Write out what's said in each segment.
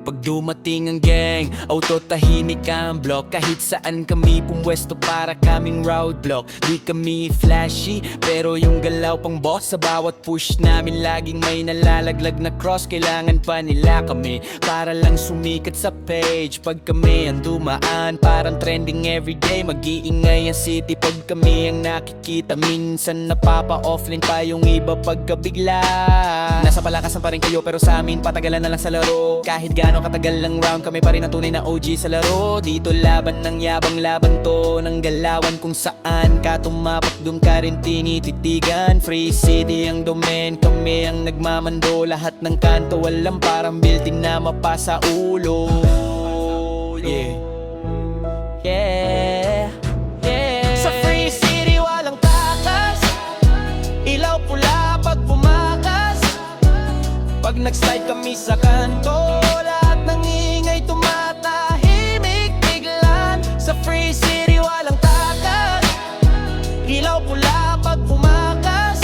Pag dumating ang gang, auto tahimik ang block. Kahit saan kami pumwesto para kaming roadblock. Di kami flashy, pero yung galaw pang boss. Sa bawat push namin laging may nalalaglag na cross. Kailangan pa nila kami para lang sumikat sa page. Pag kami ang dumaan, parang trending everyday. Mag-iingay ang city pag kami ang nakikita. Minsan napapa-offline pa yung iba pagkabigla. Nasa palakasan pa rin kayo pero sa amin patagalan na lang sa laro. Kahit gaano katagal lang round, kami pa rin ang tunay na OG sa laro. Dito laban ng yabang, laban to ng galawan. Kung saan ka tumapak, dun ka rin tinititigan. Free city ang domain, kami ang nagmamando. Lahat ng kanto walang parang building na mapasa ulo. Yeah, yeah, yeah. Sa free city walang takas, ilaw pula pag bumakas. Pag nag-slide kami sa kanto, lahat ng ingay tumatahimik biglan. Sa free city walang takas, ilaw pula pag bumakas.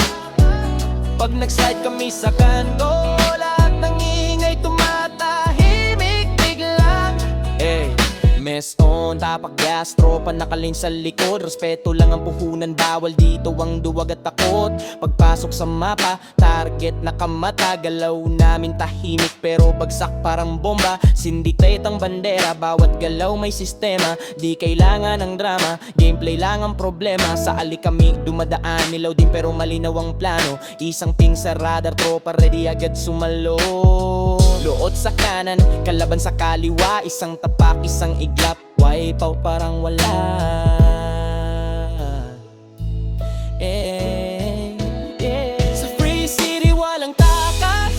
Pag nag-slide kami sa kanto, lahat ng ingay tumatahimik biglan. Hey, mess on, tapak gas, tropa nakalin sa likod. Respeto lang ang puhunan, bawal dito ang duwag at takot. Pagpasok sa mapa, target nakamata. Galaw namin tahimik pero bagsak parang bomba. Syndicate ang bandera, bawat galaw may sistema. Di kailangan ng drama, gameplay lang ang problema. Sa ali kami dumadaan, nilaw din pero malinaw ang plano. Isang ping sa radar, tropa ready agad sumalo. Luot sa kanan, kalaban sa kaliwa. Isang tapak, isang iglap, wipe out parang wala. Sa free city walang takas,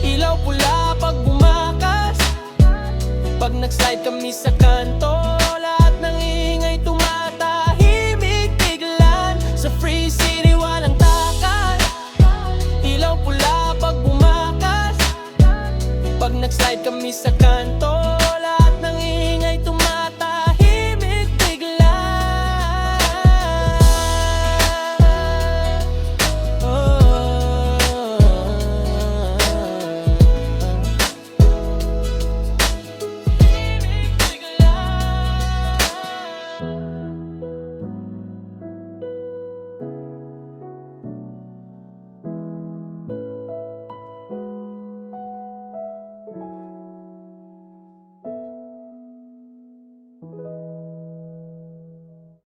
ilaw pula pag bumakas. Pag nag-slide kami sa kanto, lahat ng ingay tumatahimik biglan. Sa free city walang takas, ilaw pula pag bumakas. Pag nag-slide kami sa kanto,